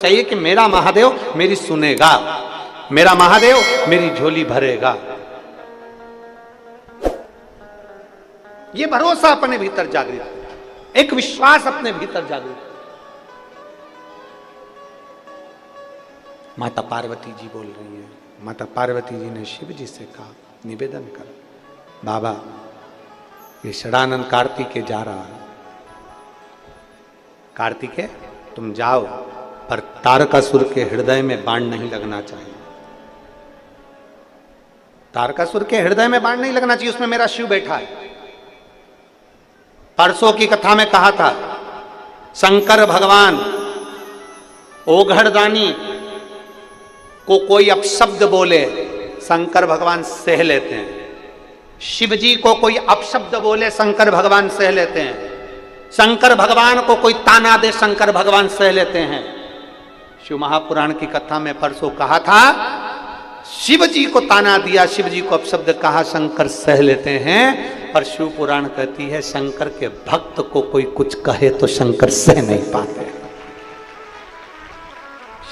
चाहिए कि मेरा महादेव मेरी सुनेगा, मेरा महादेव मेरी झोली भरेगा। ये भरोसा अपने भीतर जागृत, एक विश्वास अपने भीतर जागृत। माता पार्वती जी बोल रही है। माता पार्वती जी ने शिव जी से कहा, निवेदन कर बाबा, ये षडानंद कार्तिकेय जा रहा है, कार्तिकेय तुम जाओ, पर तारकासुर के हृदय में बाण नहीं लगना चाहिए। तारकासुर के हृदय में बाण नहीं लगना चाहिए, उसमें मेरा शिव बैठा है। परसों की कथा में कहा था, शंकर भगवान ओघड़दानी को कोई अपशब्द बोले, शंकर भगवान सह लेते हैं। शिव जी को कोई अपशब्द बोले, शंकर भगवान सह लेते हैं। शंकर भगवान को कोई ताना दे, शंकर भगवान सह लेते हैं। शिव महापुराण की कथा में परसों कहा था, शिव जी को ताना दिया, शिव जी को अपशब्द कहा, शंकर सह लेते हैं। और शिव पुराण कहती है, शंकर के भक्त को कोई कुछ कहे तो शंकर सह नहीं पाते।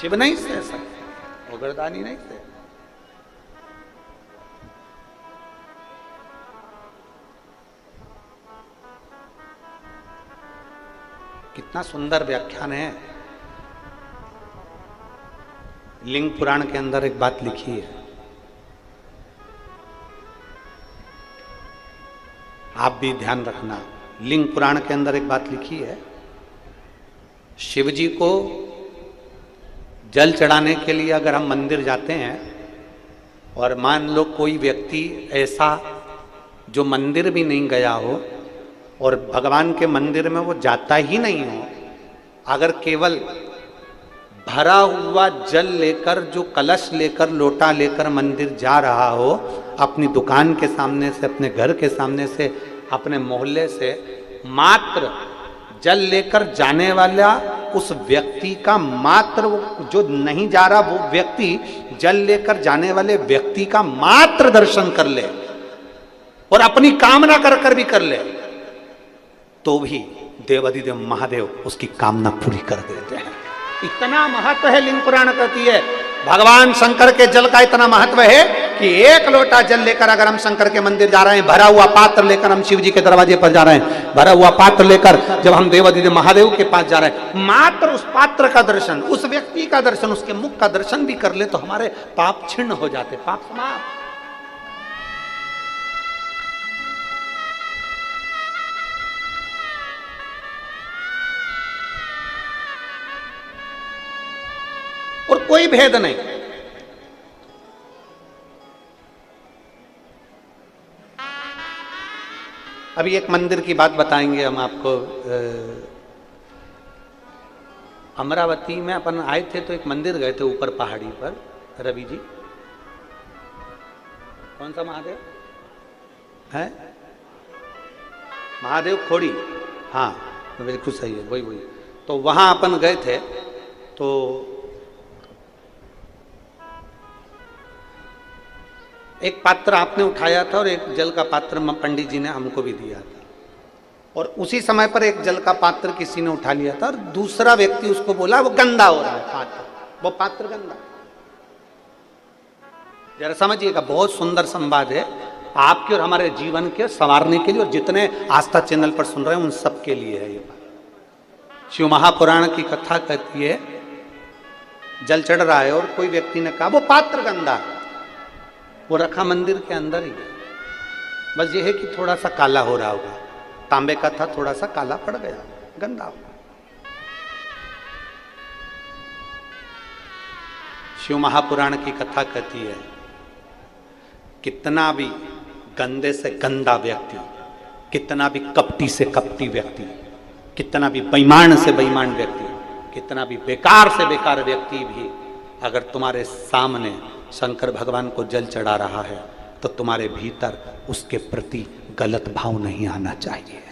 शिव नहीं सह सकते, ओघड़दानी नहीं सह। कितना सुंदर व्याख्यान है। लिंग पुराण के अंदर एक बात लिखी है, आप भी ध्यान रखना। लिंग पुराण के अंदर एक बात लिखी है, शिव जी को जल चढ़ाने के लिए अगर हम मंदिर जाते हैं और मान लो कोई व्यक्ति ऐसा जो मंदिर भी नहीं गया हो और भगवान के मंदिर में वो जाता ही नहीं हो, अगर केवल भरा हुआ जल लेकर, जो कलश लेकर, लोटा लेकर मंदिर जा रहा हो, अपनी दुकान के सामने से, अपने घर के सामने से, अपने मोहल्ले से मात्र जल लेकर जाने वाला उस व्यक्ति का, मात्र जो नहीं जा रहा वो व्यक्ति जल लेकर जाने वाले व्यक्ति का मात्र दर्शन कर ले और अपनी कामना कर कर भी कर ले, तो भी देवाधिदेव महादेव उसकी कामना पूरी कर देते हैं। इतना महत्व है। लिंग पुराण कहती है, भगवान शंकर के जल का इतना महत्व है कि एक लोटा जल लेकर अगर हम शंकर के मंदिर जा रहे हैं, भरा हुआ पात्र लेकर हम शिव जी के दरवाजे पर जा रहे हैं, भरा हुआ पात्र लेकर जब हम देवाधिदेव महादेव के पास जा रहे हैं, मात्र उस पात्र का दर्शन, उस व्यक्ति का दर्शन, उसके मुख का दर्शन भी कर ले तो हमारे पाप छिन्न हो जाते, पाप समाप्त। और कोई भेद नहीं। अभी एक मंदिर की बात बताएंगे हम आपको। अमरावती में अपन आए थे तो एक मंदिर गए थे ऊपर पहाड़ी पर। रवि जी, कौन सा महादेव है? महादेव खोड़ी, हाँ बिल्कुल सही है, वही वही। तो वहां अपन गए थे तो एक पात्र आपने उठाया था और एक जल का पात्र पंडित जी ने हमको भी दिया था, और उसी समय पर एक जल का पात्र किसी ने उठा लिया था और दूसरा व्यक्ति उसको बोला वो गंदा हो रहा है पात्र, वो पात्र गंदा। जरा समझिएगा, बहुत सुंदर संवाद है आपके और हमारे जीवन के संवारने के लिए, और जितने आस्था चैनल पर सुन रहे हैं उन सब के लिए है ये बात। शिव महापुराण की कथा कहती है, जल चढ़ रहा है और कोई व्यक्ति ने कहा वो पात्र गंदा है, वो रखा मंदिर के अंदर ही है, बस ये है कि थोड़ा सा काला हो रहा होगा, तांबे का था, थोड़ा सा काला पड़ गया, गंदा हो। शिव महापुराण की कथा कहती है, कितना भी गंदे से गंदा व्यक्ति, कितना भी कपटी से कपटी व्यक्ति, कितना भी बेईमान से बेईमान व्यक्ति, कितना भी बेकार से बेकार व्यक्ति भी अगर तुम्हारे सामने शंकर भगवान को जल चढ़ा रहा है तो तुम्हारे भीतर उसके प्रति गलत भाव नहीं आना चाहिए।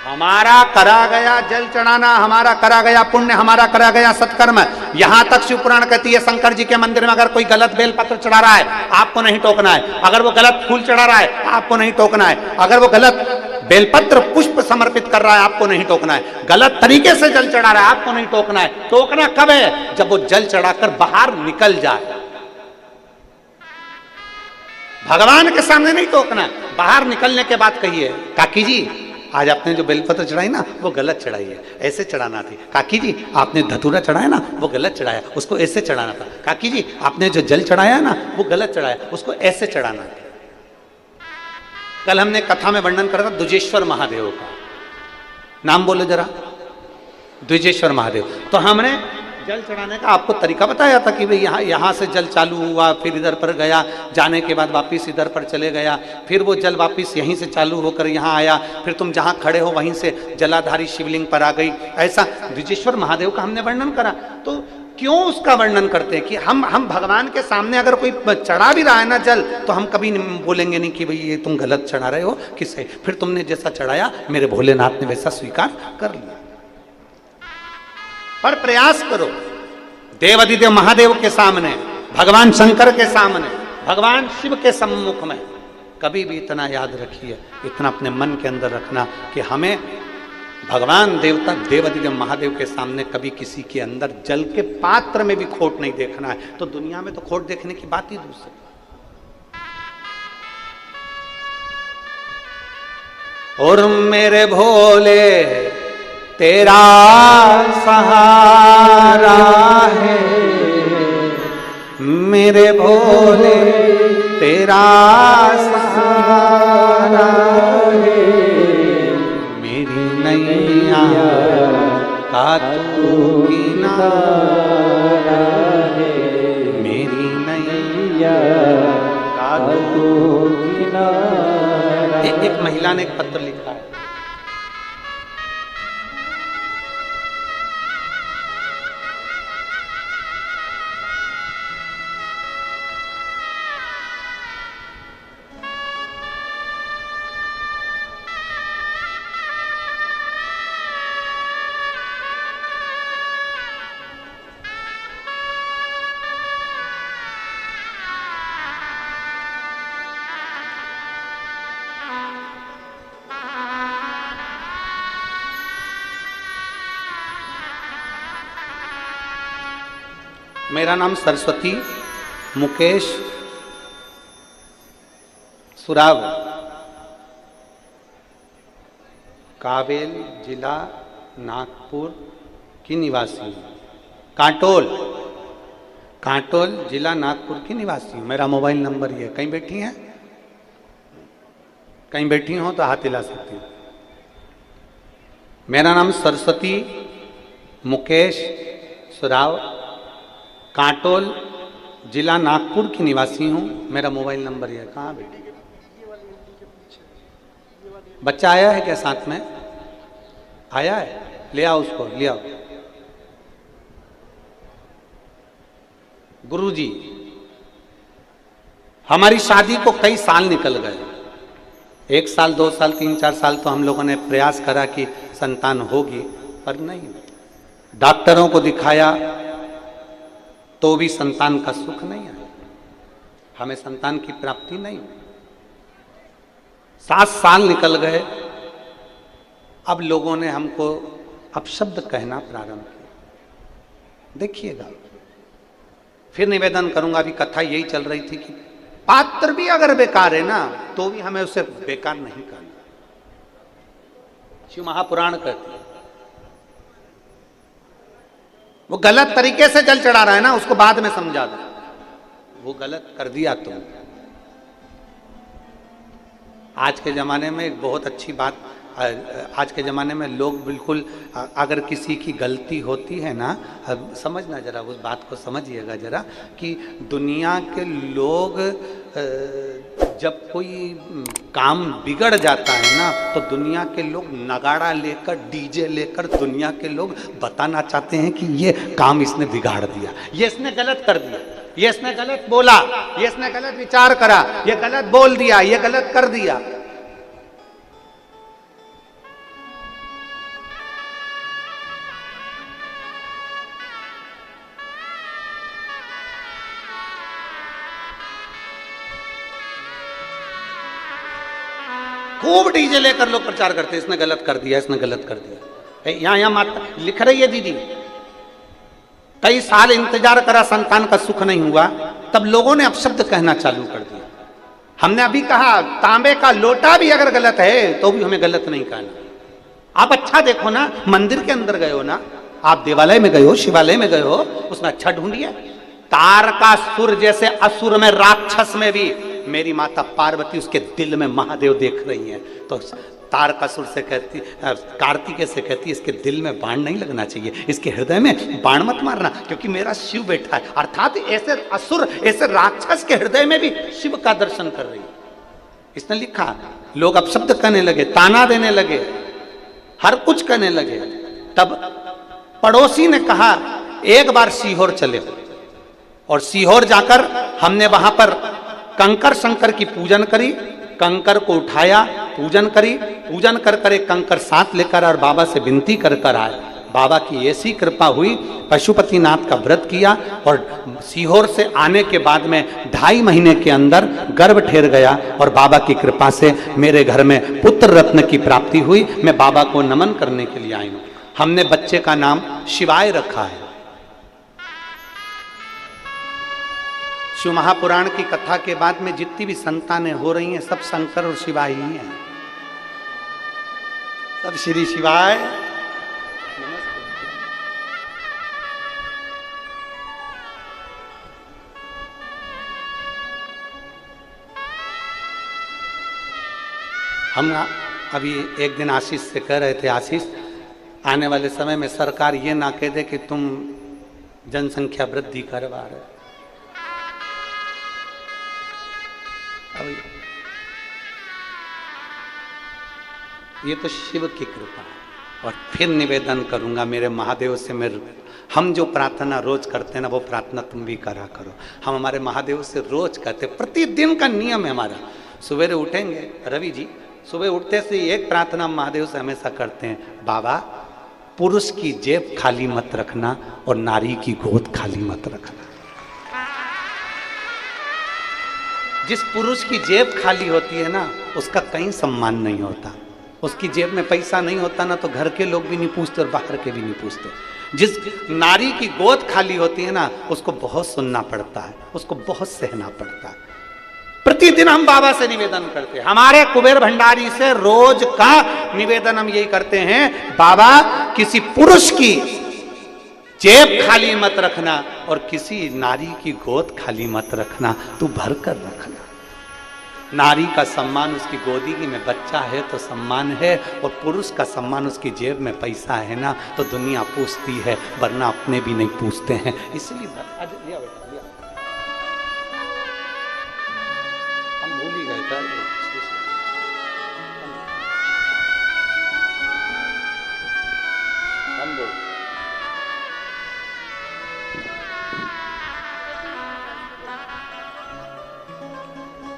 हमारा करा गया जल चढ़ाना, हमारा करा गया पुण्य, हमारा करा गया सत्कर्म, यहां तक शिव पुराण कहती है शंकर जी के मंदिर में अगर कोई गलत बेलपत्र चढ़ा रहा है आपको नहीं टोकना है, अगर वो गलत फूल चढ़ा रहा है आपको नहीं टोकना है, अगर वो गलत बेलपत्र पुष्प समर्पित कर रहा है, आपको नहीं टोकना है। गलत तरीके से जल चढ़ा रहा है, आपको नहीं टोकना है। टोकना कब है? जब वो जल चढ़ाकर बाहर निकल जाए। भगवान के सामने नहीं टोकना, बाहर निकलने के बाद कहिए, काकी जी आज आपने जो बेलपत्र चढ़ाई ना वो गलत चढ़ाई है, ऐसे चढ़ाना थी। काकी जी आपने धतूरा चढ़ाया ना वो गलत चढ़ाया, उसको ऐसे चढ़ाना था। काकी जी आपने जो जल चढ़ाया ना वो गलत चढ़ाया, उसको ऐसे चढ़ाना था। कल हमने कथा में वर्णन करा था द्विजेश्वर महादेव का, नाम बोलो जरा, द्विजेश्वर महादेव। तो हमने जल चढ़ाने का आपको तरीका बताया था कि भाई यहाँ से जल चालू हुआ, फिर इधर पर गया, जाने के बाद वापिस इधर पर चले गया, फिर वो जल वापिस यहीं से चालू होकर यहाँ आया, फिर तुम जहाँ खड़े हो वहीं से जलाधारी शिवलिंग पर आ गई। ऐसा द्विजेश्वर महादेव का हमने वर्णन करा। तो क्यों उसका वर्णन करते हैं कि हम भगवान के सामने अगर कोई चढ़ा भी रहा है ना जल, तो हम कभी बोलेंगे नहीं कि भाई ये तुम गलत चढ़ा रहे हो, किससे, फिर तुमने जैसा चढ़ाया मेरे भोलेनाथ ने वैसा स्वीकार कर लिया। पर प्रयास करो, देवादिदेव महादेव के सामने, भगवान शंकर के सामने, भगवान शिव के सम्मुख में कभी भी इतना याद रखिए, इतना अपने मन के अंदर रखना कि हमें भगवान देवता देवादिदेव महादेव के सामने कभी किसी के अंदर जल के पात्र में भी खोट नहीं देखना है। तो दुनिया में तो खोट देखने की बात ही दूसरी। और मेरे भोले तेरा सहारा है, मेरे भोले तेरा सहारा है, मेरी नैया का तू किनारा है, मेरी नैया का तू किनारा। एक महिला ने एक पत्र लिखा है, मेरा नाम सरस्वती मुकेश सुराव, कावेल जिला नागपुर की निवासी हूँ। कांटोल जिला नागपुर की निवासी हूँ। मेरा मोबाइल नंबर ये, कहीं बैठी हैं, कहीं बैठी हो तो हाथ हिला सकती हूँ। मेरा नाम सरस्वती मुकेश सुराव, कांटोल जिला नागपुर की निवासी हूँ। मेरा मोबाइल नंबर ये, कहाँ बेटी, बच्चा आया है क्या साथ में? आया है, ले आओ उसको, ले आओ। गुरुजी हमारी शादी को कई साल निकल गए, 1 साल 2 साल 3 4 साल तो हम लोगों ने प्रयास करा कि संतान होगी, पर नहीं। डॉक्टरों को दिखाया तो भी संतान का सुख नहीं आया, हमें संतान की प्राप्ति नहीं हुई। 7 साल निकल गए। अब लोगों ने हमको अपशब्द कहना प्रारंभ किया। देखिएगा, फिर निवेदन करूंगा, अभी कथा यही चल रही थी कि पात्र भी अगर बेकार है ना तो भी हमें उसे बेकार नहीं करना। शिव महापुराण कहते हैं वो गलत तरीके से जल चढ़ा रहा है ना, उसको बाद में समझा दो, वो गलत कर दिया तुम। आज के ज़माने में एक बहुत अच्छी बात, आज के ज़माने में लोग बिल्कुल, अगर किसी की गलती होती है ना, समझना जरा, उस बात को समझिएगा जरा, कि दुनिया के लोग जब कोई काम बिगड़ जाता है ना तो दुनिया के लोग नगाड़ा लेकर, डीजे लेकर दुनिया के लोग बताना चाहते हैं कि ये काम इसने बिगाड़ दिया, ये इसने गलत कर दिया, ये इसने गलत बोला, ये इसने गलत विचार करा, ये गलत बोल दिया, ये गलत कर दिया। खूब डीजे लेकर लोग प्रचार करते, इसने गलत कर दिया, इसने गलत कर दिया। यहाँ माता लिख रही है दीदी, कई साल इंतजार करा, संतान का सुख नहीं हुआ, तब लोगों ने अपशब्द कहना चालू कर दिया। हमने अभी कहा तांबे का लोटा भी अगर गलत है तो भी हमें गलत नहीं कहना। आप अच्छा देखो ना, मंदिर के अंदर गए हो ना, आप देवालय में गए हो, शिवालय में गए हो, उसमें अच्छा ढूंढिए। तारकासुर जैसे असुर में, राक्षस में भी मेरी माता पार्वती उसके दिल में महादेव देख रही है, तो तारकासुर से कहती, कार्तिकेय से कहती, इसके दिल में बाण नहीं लगना चाहिए, इसके हृदय में बाण मत मारना, क्योंकि मेरा शिव बैठा है। अर्थात ऐसे असुर, ऐसे राक्षस के हृदय में भी शिव का दर्शन कर रही है। इसने लिखा, लोग अपशब्द कहने लगे, ताना देने लगे, हर कुछ कहने लगे। तब पड़ोसी ने कहा एक बार सीहोर चले, और सीहोर जाकर हमने वहां पर कंकर शंकर की पूजन करी, कंकर को उठाया, पूजन करी, पूजन कर कर एक कंकर साथ लेकर और बाबा से विनती कर कर आए। बाबा की ऐसी कृपा हुई, पशुपतिनाथ का व्रत किया, और सीहोर से आने के बाद में 2.5 महीने के अंदर गर्भ ठहर गया, और बाबा की कृपा से मेरे घर में पुत्र रत्न की प्राप्ति हुई। मैं बाबा को नमन करने के लिए आई हूं। हमने बच्चे का नाम शिवाय रखा है। शिव महापुराण की कथा के बाद में जितनी भी संतानें हो रही हैं, सब शंकर और शिवाय ही हैं, सब श्री शिवाय। हम अभी एक दिन आशीष से कह रहे थे, आशीष आने वाले समय में सरकार ये ना कह दे कि तुम जनसंख्या वृद्धि करवा रहे। ये तो शिव की कृपा है। और फिर निवेदन करूंगा मेरे महादेव से, हम जो प्रार्थना रोज करते हैं ना, वो प्रार्थना तुम भी करा करो। हम हमारे महादेव से रोज कहते, प्रतिदिन का नियम है हमारा। सुबह उठेंगे, रवि जी सुबह उठते से एक प्रार्थना महादेव से हमेशा करते हैं, बाबा पुरुष की जेब खाली मत रखना और नारी की गोद खाली मत रखना। जिस पुरुष की जेब खाली होती है ना, उसका कहीं सम्मान नहीं होता। उसकी जेब में पैसा नहीं होता ना, तो घर के लोग भी नहीं पूछते और बाहर के भी नहीं पूछते। जिस नारी की गोद खाली होती है ना, उसको बहुत सुनना पड़ता है, उसको बहुत सहना पड़ता है। प्रतिदिन हम बाबा से निवेदन करते हैं। हमारे कुबेर भंडारी से रोज का निवेदन हम यही करते हैं, बाबा किसी पुरुष की जेब खाली मत रखना और किसी नारी की गोद खाली मत रखना, तू भर कर रखना। नारी का सम्मान उसकी गोदी में बच्चा है तो सम्मान है, और पुरुष का सम्मान उसकी जेब में पैसा है ना, तो दुनिया पूछती है, वरना अपने भी नहीं पूछते हैं। इसलिए हम भूल ही गए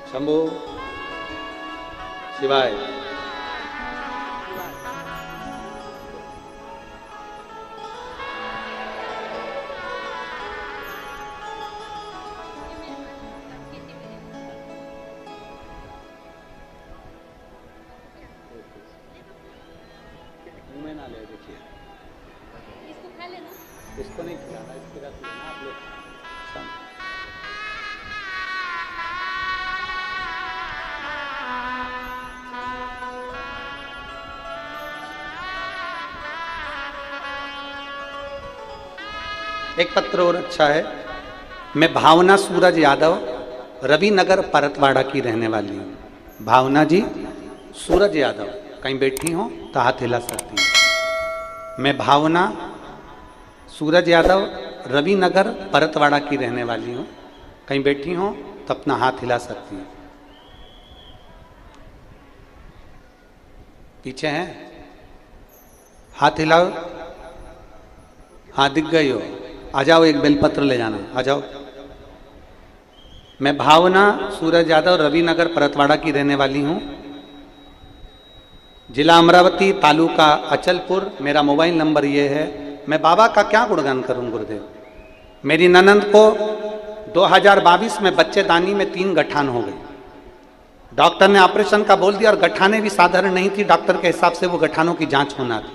शंभो शिवाय। मुंह में ना ले, देखिए इसको खा लेना, इसको नहीं खिलाना, इसको रख लेना आप लोग। एक पत्र और अच्छा है। मैं भावना सूरज यादव, रविनगर परतवाड़ा की रहने वाली हूँ। भावना जी सूरज यादव, कहीं बैठी हो तो हाथ हिला सकती हैं। मैं भावना सूरज यादव, रविनगर परतवाड़ा की रहने वाली हूँ। कहीं बैठी हो तो अपना हाथ हिला सकती हैं। पीछे हैं, हाथ हिलाओ। हाँ दिख गई हो, आ जाओ, एक बेलपत्र ले जाना, आ जाओ। मैं भावना सूरज यादव, रविनगर परतवाड़ा की रहने वाली हूँ, जिला अमरावती, तालुका अचलपुर। मेरा मोबाइल नंबर ये है। मैं बाबा का क्या गुणगान करूं गुरुदेव। मेरी ननंद को 2022 में बच्चेदानी में 3 गठान हो गई। डॉक्टर ने ऑपरेशन का बोल दिया और गठाने भी साधारण नहीं थी, डॉक्टर के हिसाब से वो गठानों की जांच होना थी।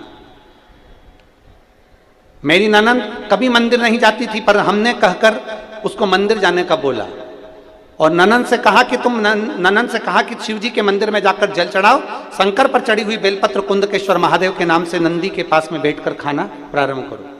मेरी ननंद कभी मंदिर नहीं जाती थी, पर हमने कहकर उसको मंदिर जाने का बोला और ननंद से कहा कि ननंद से कहा कि शिव जी के मंदिर में जाकर जल चढ़ाओ, शंकर पर चढ़ी हुई बेलपत्र कुंदकेश्वर महादेव के नाम से नंदी के पास में बैठकर खाना प्रारंभ करो।